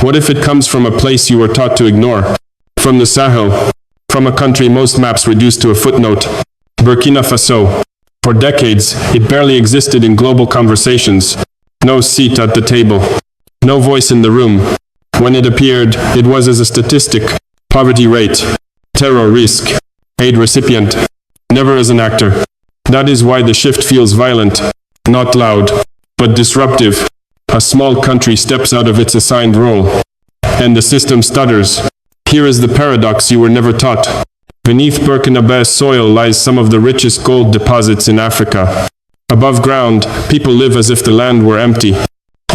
What if it comes from a place you were taught to ignore? From the Sahel, from a country most maps reduce to a footnote, Burkina Faso. For decades, it barely existed in global conversations. No seat at the table. No voice in the room. When it appeared, it was as a statistic, poverty rate, terror risk, aid recipient, never as an actor. That is why the shift feels violent, not loud, but disruptive. A small country steps out of its assigned role, and the system stutters. Here is the paradox you were never taught. Beneath Burkina Faso soil lies some of the richest gold deposits in Africa. Above ground, people live as if the land were empty.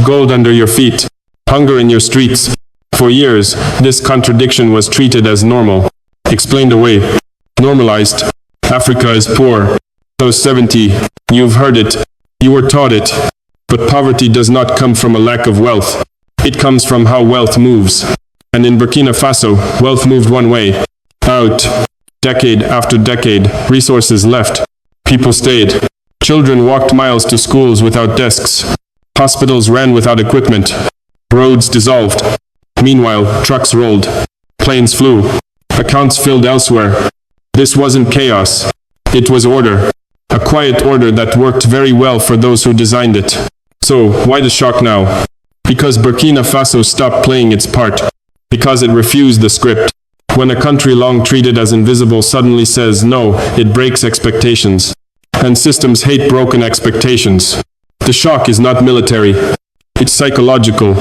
Gold under your feet, hunger in your streets. For years, this contradiction was treated as normal, explained away, normalized. Africa is poor. Those 70, you've heard it, you were taught it. But poverty does not come from a lack of wealth. It comes from how wealth moves. And in Burkina Faso, wealth moved one way, out. Decade after decade, resources left. People stayed. Children walked miles to schools without desks. Hospitals ran without equipment. Roads dissolved. Meanwhile, trucks rolled. Planes flew. Accounts filled elsewhere. This wasn't chaos. It was order. A quiet order that worked very well for those who designed it. So, why the shock now? Because Burkina Faso stopped playing its part. Because it refused the script. When a country long treated as invisible suddenly says no, it breaks expectations. And systems hate broken expectations. The shock is not military. It's psychological.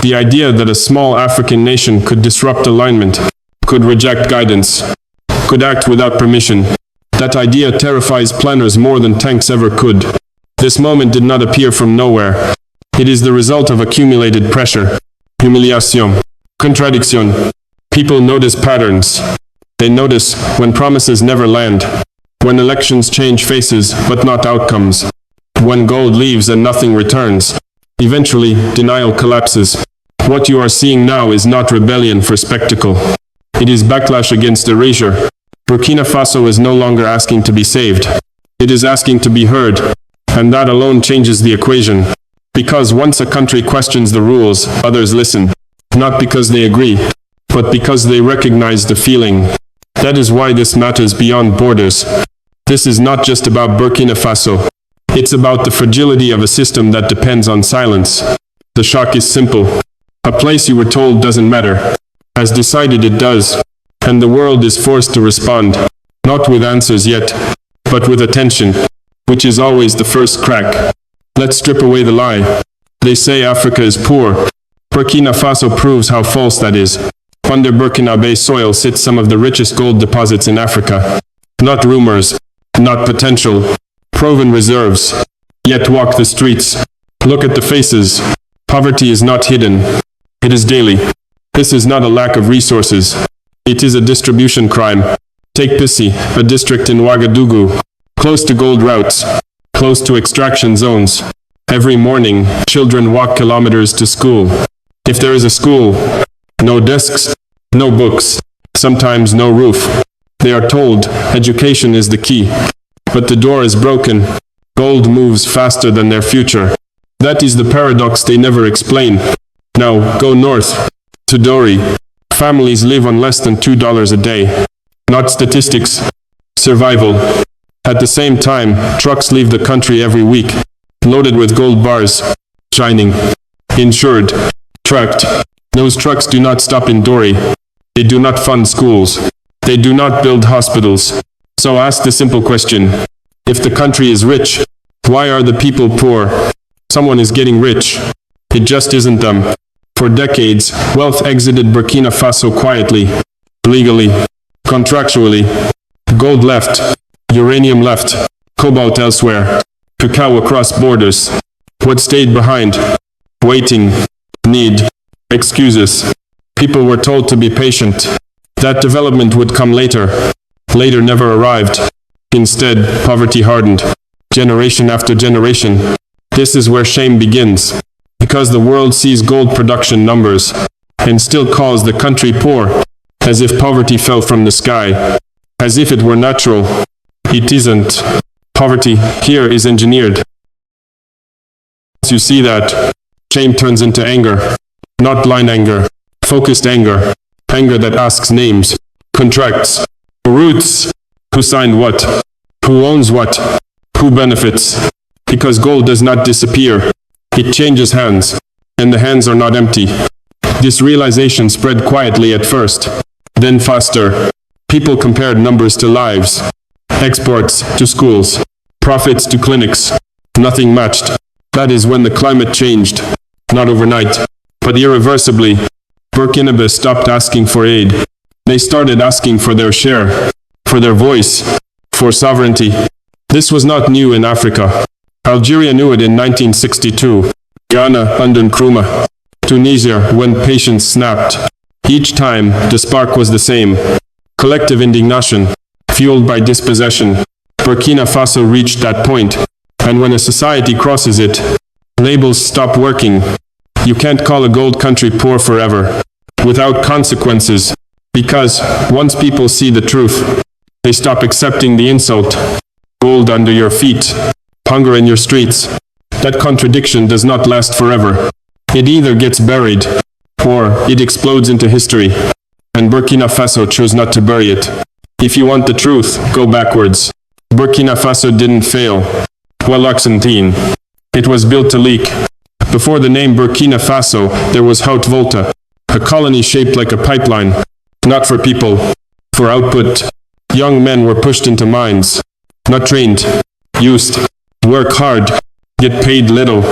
The idea that a small African nation could disrupt alignment, could reject guidance, could act without permission. That idea terrifies planners more than tanks ever could. This moment did not appear from nowhere. It is the result of accumulated pressure. Humiliation. Contradiction. People notice patterns. They notice when promises never land. When elections change faces, but not outcomes. When gold leaves and nothing returns. Eventually, denial collapses. What you are seeing now is not rebellion for spectacle. It is backlash against erasure. Burkina Faso is no longer asking to be saved. It is asking to be heard. And that alone changes the equation. Because once a country questions the rules, others listen. Not because they agree, but because they recognize the feeling. That is why this matters beyond borders. This is not just about Burkina Faso. It's about the fragility of a system that depends on silence. The shock is simple. A place you were told doesn't matter has decided it does. And the world is forced to respond. Not with answers yet, but with attention. Which is always the first crack. Let's strip away the lie. They say Africa is poor. Burkina Faso proves how false that is. Under Burkina Faso soil sits some of the richest gold deposits in Africa. Not rumors, not potential, proven reserves. Yet walk the streets. Look at the faces. Poverty is not hidden. It is daily. This is not a lack of resources. It is a distribution crime. Take Pissi, a district in Ouagadougou. Close to gold routes. Close to extraction zones. Every morning, children walk kilometers to school. If there is a school, no desks, no books, sometimes no roof. They are told education is the key. But the door is broken. Gold moves faster than their future. That is the paradox they never explain. Now, go north. To Dori. Families live on less than $2 a day. Not statistics. Survival. At the same time, trucks leave the country every week. Loaded with gold bars. Shining. Insured. Tracked. Those trucks do not stop in Dori. They do not fund schools. They do not build hospitals. So ask the simple question. If the country is rich, why are the people poor? Someone is getting rich. It just isn't them. For decades, wealth exited Burkina Faso quietly, legally, contractually. Gold left, uranium left, cobalt elsewhere, cacao across borders. What stayed behind? Waiting, need, excuses. People were told to be patient. That development would come later. Later never arrived. Instead, poverty hardened. Generation after generation. This is where shame begins. Because the world sees gold production numbers, and still calls the country poor, as if poverty fell from the sky, as if it were natural. It isn't. Poverty here is engineered. Once you see that, shame turns into anger. not blind anger, focused anger, anger that asks names, contracts, roots, who signed what, who owns what, who benefits. Because gold does not disappear, it changes hands, and the hands are not empty. This realization spread quietly at first, then faster. People compared numbers to lives, exports to schools, profits to clinics. Nothing matched. That is when the climate changed, not overnight, but irreversibly. Burkina Faso stopped asking for aid. They started asking for their share, for their voice, for sovereignty. This was not new in Africa. Algeria knew it in 1962, Ghana under Nkrumah, Tunisia when patience snapped. Each time, the spark was the same. Collective indignation, fueled by dispossession. Burkina Faso reached that point, and when a society crosses it, labels stop working. You can't call a gold country poor forever, without consequences, because once people see the truth, they stop accepting the insult. Gold under your feet, hunger in your streets. That contradiction does not last forever. It either gets buried, or it explodes into history. And Burkina Faso chose not to bury it. If you want the truth, go backwards. Burkina Faso didn't fail. Well, it was built to leak. Before the name Burkina Faso, there was Haute Volta, a colony shaped like a pipeline. Not for people, for output. Young men were pushed into mines. Not trained, used. Work hard, get paid little,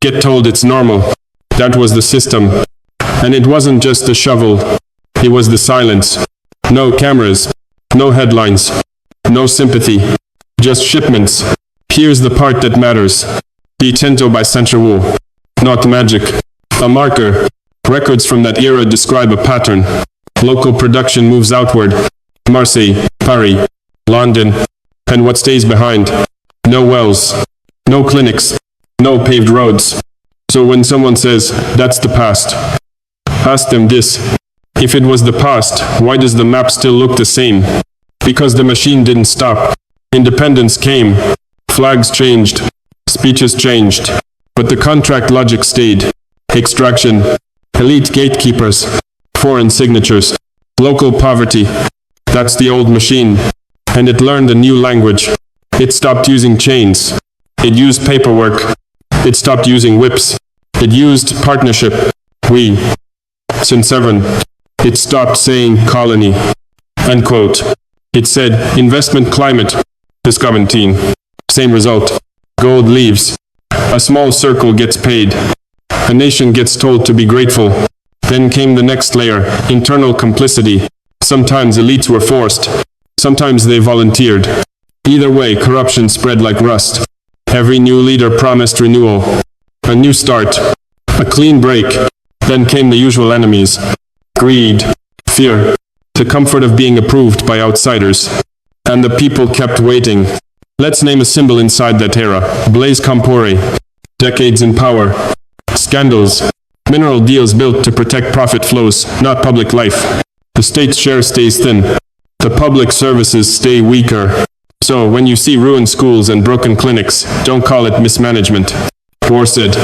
get told it's normal. That was the system. And it wasn't just the shovel, it was the silence. No cameras, no headlines, no sympathy, just shipments. Here's the part that matters. Detento by Central, not magic. A marker. Records from that era describe a pattern. Local production moves outward. Marseille, Paris, London. And what stays behind? No wells, no clinics, no paved roads. So when someone says, that's the past, ask them this. If it was the past, why does the map still look the same? Because the machine didn't stop. Independence came. Flags changed. Speeches changed. But the contract logic stayed. Extraction. Elite gatekeepers. Foreign signatures. Local poverty. That's the old machine. And it learned a new language. It stopped using chains. It used paperwork. It stopped using whips. It used partnership. We. Saint-Severin. It stopped saying colony. Unquote. It said investment climate. Discoventine. Same result. Gold leaves. A small circle gets paid. A nation gets told to be grateful. Then came the next layer, internal complicity. Sometimes elites were forced. Sometimes they volunteered. Either way, corruption spread like rust. Every new leader promised renewal. A new start. A clean break. Then came the usual enemies. Greed. Fear. The comfort of being approved by outsiders. And the people kept waiting. Let's name a symbol inside that era. Blaise Compaoré. Decades in power. Scandals. Mineral deals built to protect profit flows, not public life. The state's share stays thin. The public services stay weaker. So, when you see ruined schools and broken clinics, don't call it mismanagement. War said,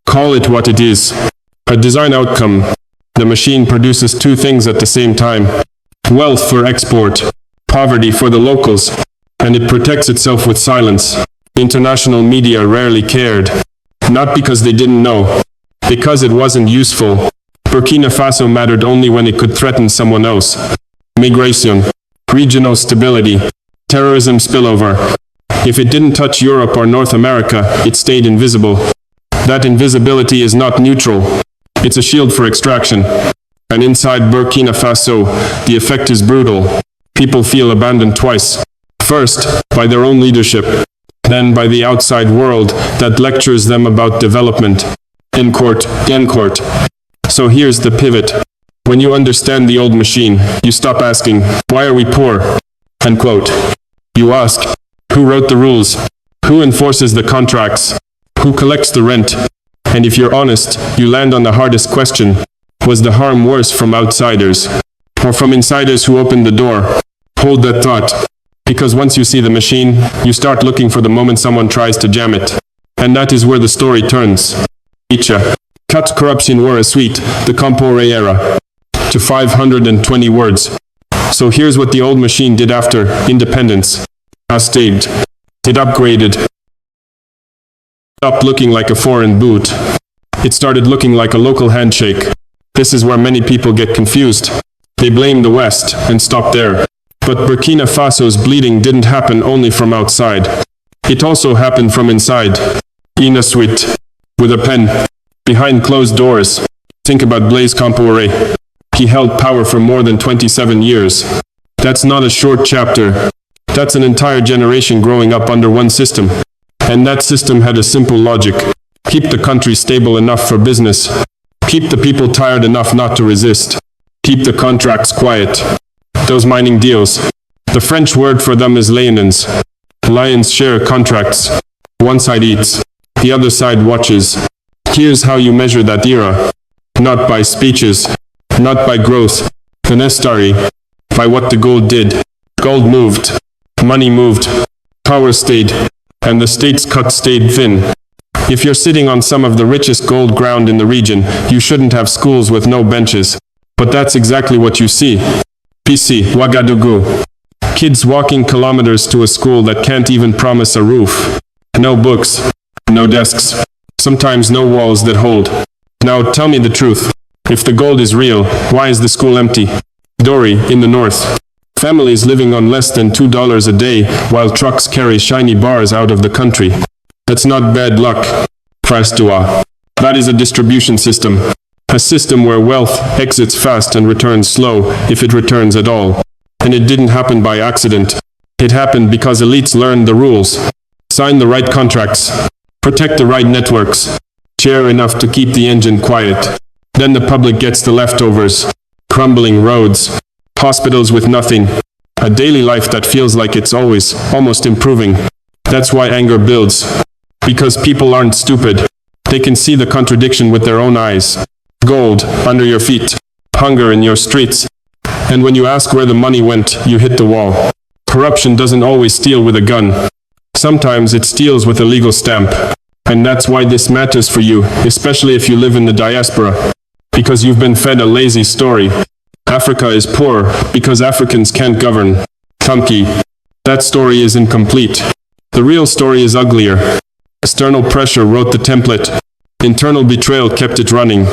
call it what it is. A design outcome. The machine produces two things at the same time. Wealth for export, poverty for the locals, and it protects itself with silence. International media rarely cared. Not because they didn't know, because it wasn't useful. Burkina Faso mattered only when it could threaten someone else. Migration, regional stability, terrorism spillover. If it didn't touch Europe or North America, it stayed invisible. That invisibility is not neutral. It's a shield for extraction. And inside Burkina Faso, the effect is brutal. People feel abandoned twice. First, by their own leadership. Then by the outside world that lectures them about development. In court. So here's the pivot. When you understand the old machine, you stop asking, why are we poor? Unquote. You ask, who wrote the rules? Who enforces the contracts? Who collects the rent? And if you're honest, you land on the hardest question. Was the harm worse from outsiders? Or from insiders who opened the door? Hold that thought. Because once you see the machine, you start looking for the moment someone tries to jam it. And that is where the story turns. Icha. Cut corruption were a suite, the Traoré era, to 520 words. So here's what the old machine did after independence. Staged. It upgraded. Stopped looking like a foreign boot. It started looking like a local handshake. This is where many people get confused. They blame the West and stop there. But Burkina Faso's bleeding didn't happen only from outside. It also happened from inside. In a suite. With a pen. Behind closed doors. Think about Blaise Compaoré. He held power for more than 27 years. That's not a short chapter. That's an entire generation growing up under one system. And that system had a simple logic. Keep the country stable enough for business. Keep the people tired enough not to resist. Keep the contracts quiet. Those mining deals. The French word for them is liens. Lions share contracts. One side eats. The other side watches. Here's how you measure that era. Not by speeches. Not by growth. The Nestari. By what the gold did. Gold moved. Money moved. Power stayed. And the state's cut stayed thin. If you're sitting on some of the richest gold ground in the region, you shouldn't have schools with no benches. But that's exactly what you see. PC, Ouagadougou. Kids walking kilometers to a school that can't even promise a roof. No books. No desks. Sometimes no walls that hold. Now tell me the truth. If the gold is real, why is the school empty? Dori, in the north. Families living on less than $2 a day, while trucks carry shiny bars out of the country. That's not bad luck. Prastua. That is a distribution system. A system where wealth exits fast and returns slow, if it returns at all. And it didn't happen by accident. It happened because elites learned the rules. Sign the right contracts. Protect the right networks. Share enough to keep the engine quiet. Then the public gets the leftovers. Crumbling roads. Hospitals with nothing. A daily life that feels like it's always, almost improving. That's why anger builds. Because people aren't stupid. They can see the contradiction with their own eyes. Gold, under your feet. Hunger in your streets. And when you ask where the money went, you hit the wall. Corruption doesn't always steal with a gun. Sometimes it steals with a legal stamp. And that's why this matters for you, especially if you live in the diaspora. Because you've been fed a lazy story. Africa is poor because Africans can't govern. Thumpy. That story is incomplete. The real story is uglier. External pressure wrote the template. Internal betrayal kept it running.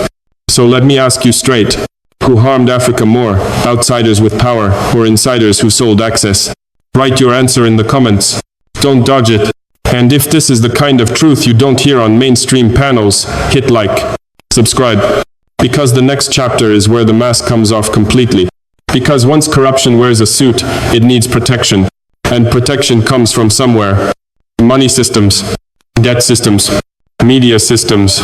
So let me ask you straight. Who harmed Africa more, outsiders with power, or insiders who sold access? Write your answer in the comments. Don't dodge it. And if this is the kind of truth you don't hear on mainstream panels, hit like. Subscribe. Because the next chapter is where the mask comes off completely. Because once corruption wears a suit, it needs protection. And protection comes from somewhere. Money systems. Debt systems. Media systems.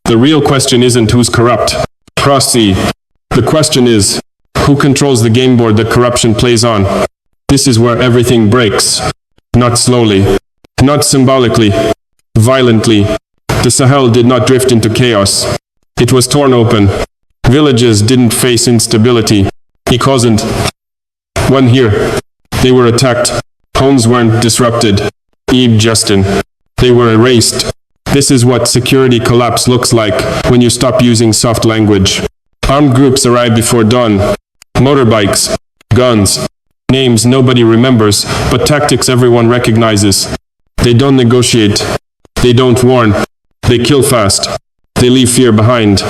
The real question isn't who's corrupt. Cross-C. The question is, who controls the game board that corruption plays on? This is where everything breaks. Not slowly. Not symbolically. Violently. The Sahel did not drift into chaos. It was torn open. Villages didn't face instability. It wasn't. When here, they were attacked. Homes weren't disrupted. Eve Justin. They were erased. This is what security collapse looks like when you stop using soft language. Armed groups arrive before dawn. Motorbikes. Guns. Names nobody remembers, but tactics everyone recognizes. They don't negotiate. They don't warn. They kill fast. They leave fear behind.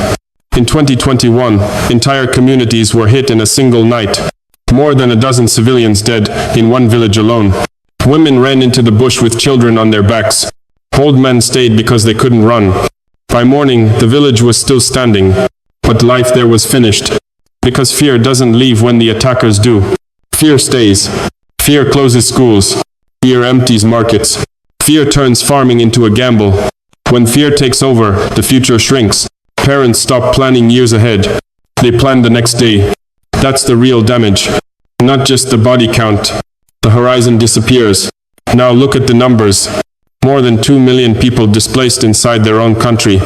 In 2021, entire communities were hit in a single night. More than a dozen civilians dead in one village alone. Women ran into the bush with children on their backs. Old men stayed because they couldn't run. By morning, the village was still standing. But life there was finished. Because fear doesn't leave when the attackers do. Fear stays. Fear closes schools. Fear empties markets. Fear turns farming into a gamble. When fear takes over, the future shrinks. Parents stop planning years ahead. They plan the next day. That's the real damage. Not just the body count. The horizon disappears. Now look at the numbers. More than 2 million people displaced inside their own country.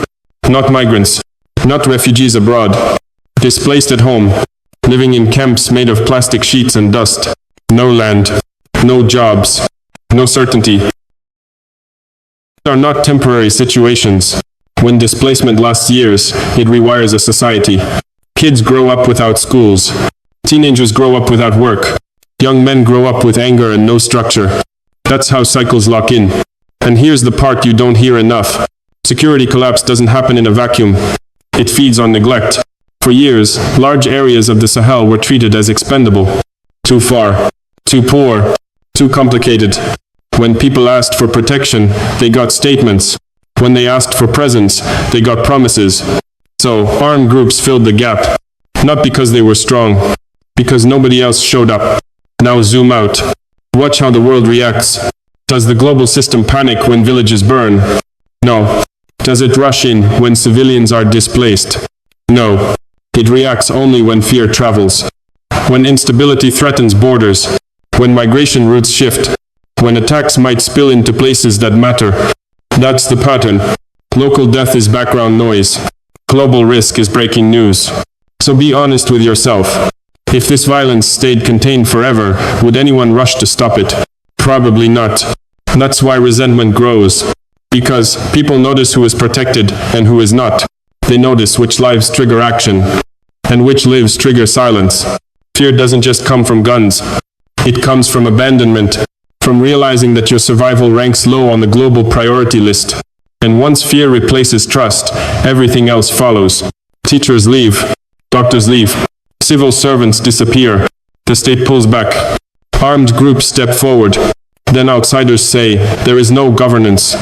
Not migrants. Not refugees abroad. Displaced at home. Living in camps made of plastic sheets and dust. No land. No jobs. No certainty. Are not temporary situations. When displacement lasts years, it rewires a society. Kids grow up without schools. Teenagers grow up without work. Young men grow up with anger and no structure. That's how cycles lock in. And here's the part you don't hear enough. Security collapse doesn't happen in a vacuum. It feeds on neglect. For years, large areas of the Sahel were treated as expendable. Too far. Too poor. Too complicated. When people asked for protection, they got statements. When they asked for presence, they got promises. So, armed groups filled the gap. Not because they were strong. Because nobody else showed up. Now zoom out. Watch how the world reacts. Does the global system panic when villages burn? No. Does it rush in when civilians are displaced? No. It reacts only when fear travels. When instability threatens borders. When migration routes shift. When attacks might spill into places that matter. That's the pattern. Local death is background noise. Global risk is breaking news. So be honest with yourself. If this violence stayed contained forever, would anyone rush to stop it? Probably not. That's why resentment grows. Because people notice who is protected and who is not. They notice which lives trigger action and which lives trigger silence. Fear doesn't just come from guns. It comes from abandonment, from realizing that your survival ranks low on the global priority list. And once fear replaces trust, everything else follows. Teachers leave. Doctors leave. Civil servants disappear. The state pulls back. Armed groups step forward. Then outsiders say, there is no governance.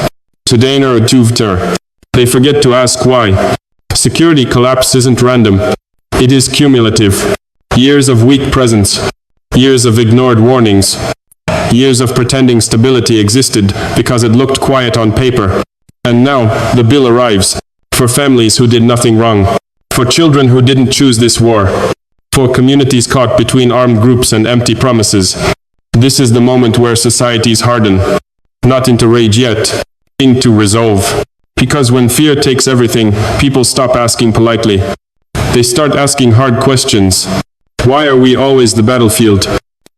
Sudainer Duvter. They forget to ask why. Security collapse isn't random. It is cumulative. Years of weak presence. Years of ignored warnings. Years of pretending stability existed because it looked quiet on paper. And now, the bill arrives. For families who did nothing wrong. For children who didn't choose this war. For communities caught between armed groups and empty promises. This is the moment where societies harden. Not into rage yet. Into resolve. Because when fear takes everything, people stop asking politely. They start asking hard questions. Why are we always the battlefield?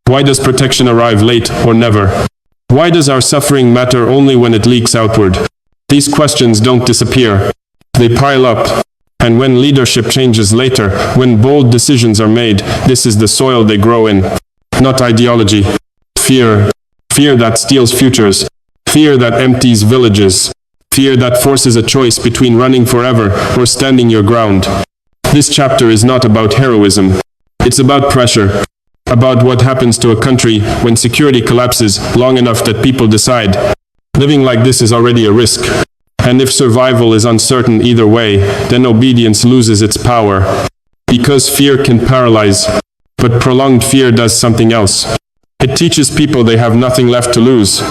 Why does protection arrive late or never? Why does our suffering matter only when it leaks outward? These questions don't disappear. They pile up. And when leadership changes later, when bold decisions are made, this is the soil they grow in. Not ideology. Fear. Fear that steals futures. Fear that empties villages. Fear that forces a choice between running forever or standing your ground. This chapter is not about heroism. It's about pressure. About what happens to a country when security collapses long enough that people decide, living like this is already a risk. And if survival is uncertain either way, then obedience loses its power. Because fear can paralyze. But prolonged fear does something else. It teaches people they have nothing left to lose.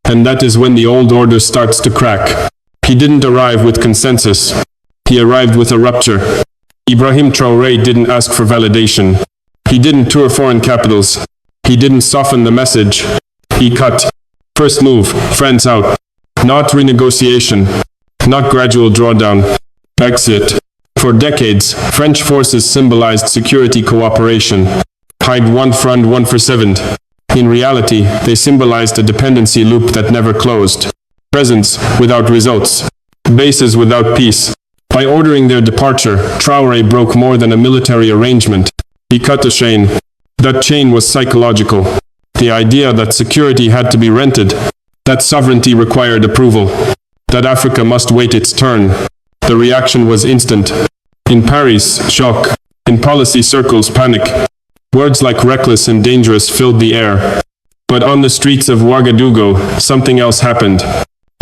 And that is when the old order starts to crack. He didn't arrive with consensus. He arrived with a rupture. Ibrahim Traoré didn't ask for validation. He didn't tour foreign capitals. He didn't soften the message. He cut. First move, friends out. Not renegotiation. Not gradual drawdown. Exit. For decades, French forces symbolized security cooperation. Hide one front, one for seven. In reality, they symbolized a dependency loop that never closed. Presence without results. Bases without peace. By ordering their departure, Traoré broke more than a military arrangement. He cut a chain. That chain was psychological. The idea that security had to be rented. That sovereignty required approval. That Africa must wait its turn. The reaction was instant. In Paris, shock. In policy circles, panic. Words like reckless and dangerous filled the air. But on the streets of Ouagadougou, something else happened.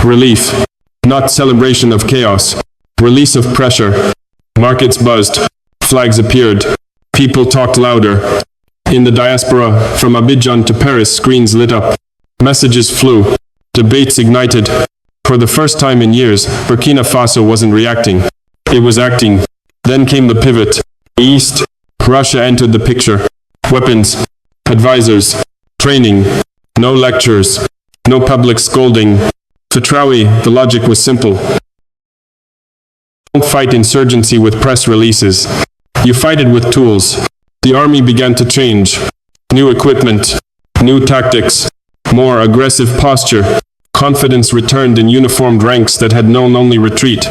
Relief. Not celebration of chaos. Release of pressure. Markets buzzed. Flags appeared. People talked louder. In the diaspora, from Abidjan to Paris, screens lit up. Messages flew. Debates ignited. For the first time in years, Burkina Faso wasn't reacting. It was acting. Then came the pivot. East. Russia entered the picture. Weapons. Advisors. Training. No lectures. No public scolding. For Traoré, the logic was simple. Don't fight insurgency with press releases. You fight it with tools. The army began to change. New equipment. New tactics. More aggressive posture. Confidence returned in uniformed ranks that had known only retreat.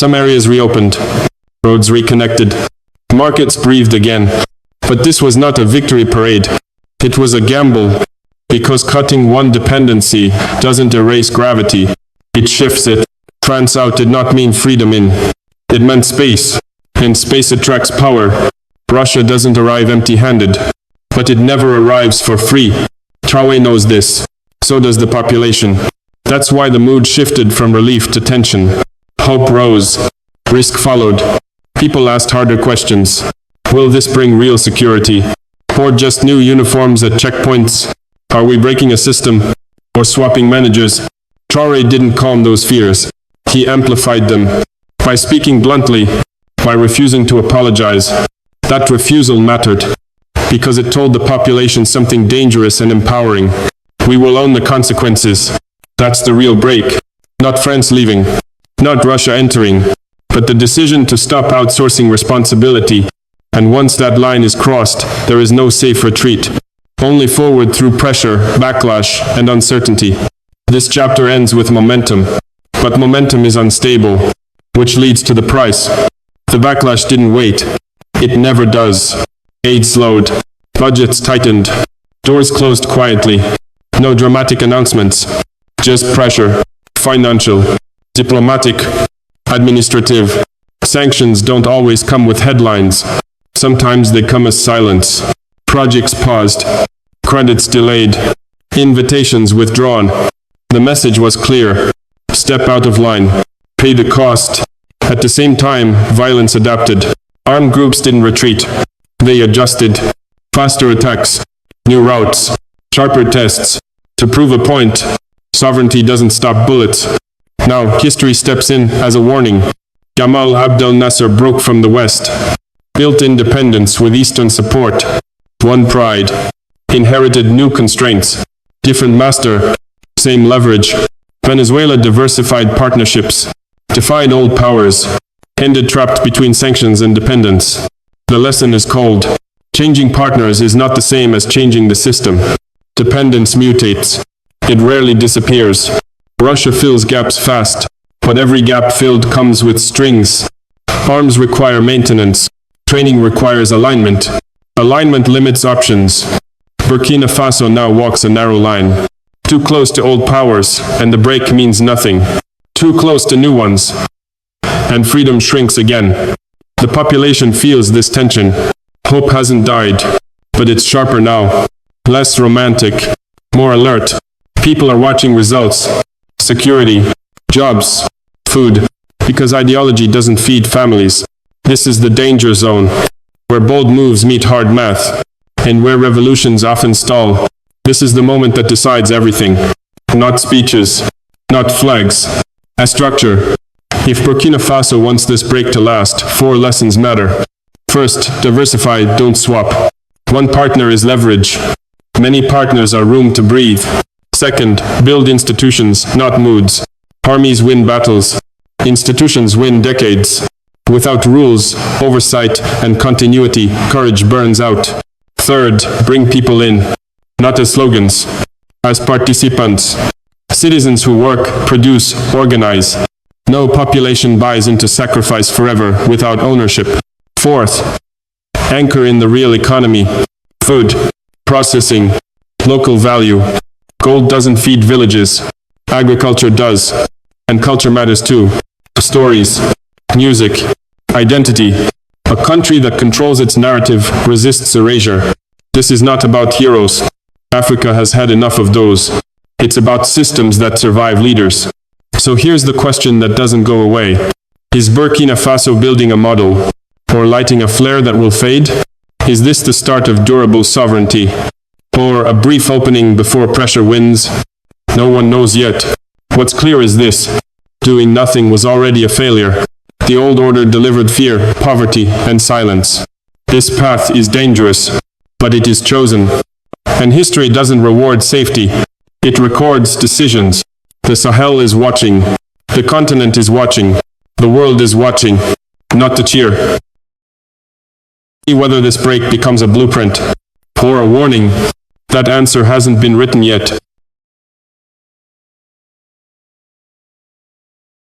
Some areas reopened, roads reconnected, markets breathed again. But this was not a victory parade. It was a gamble, because cutting one dependency doesn't erase gravity. It shifts it. France out did not mean freedom in. It meant space, and space attracts power. Russia doesn't arrive empty-handed, but it never arrives for free. Traoré knows this. So does the population. That's why the mood shifted from relief to tension. Hope rose. Risk followed. People asked harder questions. Will this bring real security? Or just new uniforms at checkpoints? Are we breaking a system? Or swapping managers? Traoré didn't calm those fears. He amplified them. By speaking bluntly, by refusing to apologize. That refusal mattered, because it told the population something dangerous and empowering. We will own the consequences. That's the real break. Not France leaving, not Russia entering, but the decision to stop outsourcing responsibility. And once that line is crossed, there is no safe retreat. Only forward through pressure, backlash, and uncertainty. This chapter ends with momentum. But momentum is unstable, which leads to the price. The backlash didn't wait. It never does. Aid slowed. Budgets tightened. Doors closed quietly. No dramatic announcements. Just pressure. Financial, diplomatic, administrative. Sanctions don't always come with headlines. Sometimes they come as silence. Projects paused. Credits delayed. Invitations withdrawn. The message was clear. Step out of line. Pay the cost. At the same time, violence adapted. Armed groups didn't retreat. They adjusted. Faster attacks. New routes. Sharper tests. To prove a point, sovereignty doesn't stop bullets. Now, history steps in as a warning. Gamal Abdel Nasser broke from the West. Built independence with Eastern support. One pride. Inherited new constraints. Different master. Same leverage. Venezuela diversified partnerships. Defied old powers. Ended trapped between sanctions and dependence. The lesson is cold. Changing partners is not the same as changing the system. Dependence mutates. It rarely disappears. Russia fills gaps fast, but every gap filled comes with strings. Arms require maintenance. Training requires alignment. Alignment limits options. Burkina Faso now walks a narrow line. Too close to old powers, and the break means nothing. Too close to new ones, and freedom shrinks again. The population feels this tension. Hope hasn't died, but it's sharper now. Less romantic, more alert. People are watching results. Security, jobs, food. Because ideology doesn't feed families. This is the danger zone, where bold moves meet hard math, and where revolutions often stall. This is the moment that decides everything. Not speeches, not flags, a structure. If Burkina Faso wants this break to last, 4 lessons matter. First, diversify, don't swap. One partner is leverage. Many partners are room to breathe. Second, build institutions, not moods. Armies win battles. Institutions win decades. Without rules, oversight, and continuity, courage burns out. Third, bring people in. Not as slogans, as participants. Citizens who work, produce, organize. No population buys into sacrifice forever without ownership. Fourth, anchor in the real economy. Food, processing, local value. Gold doesn't feed villages. Agriculture does. And culture matters too. Stories, music, identity. A country that controls its narrative resists erasure. This is not about heroes. Africa has had enough of those. It's about systems that survive leaders. So here's the question that doesn't go away. Is Burkina Faso building a model? Or lighting a flare that will fade? Is this the start of durable sovereignty? Or a brief opening before pressure wins? No one knows yet. What's clear is this. Doing nothing was already a failure. The old order delivered fear, poverty, and silence. This path is dangerous, but it is chosen. And history doesn't reward safety. It records decisions. The Sahel is watching. The continent is watching. The world is watching. Not to cheer. See whether this break becomes a blueprint or a warning. That answer hasn't been written yet.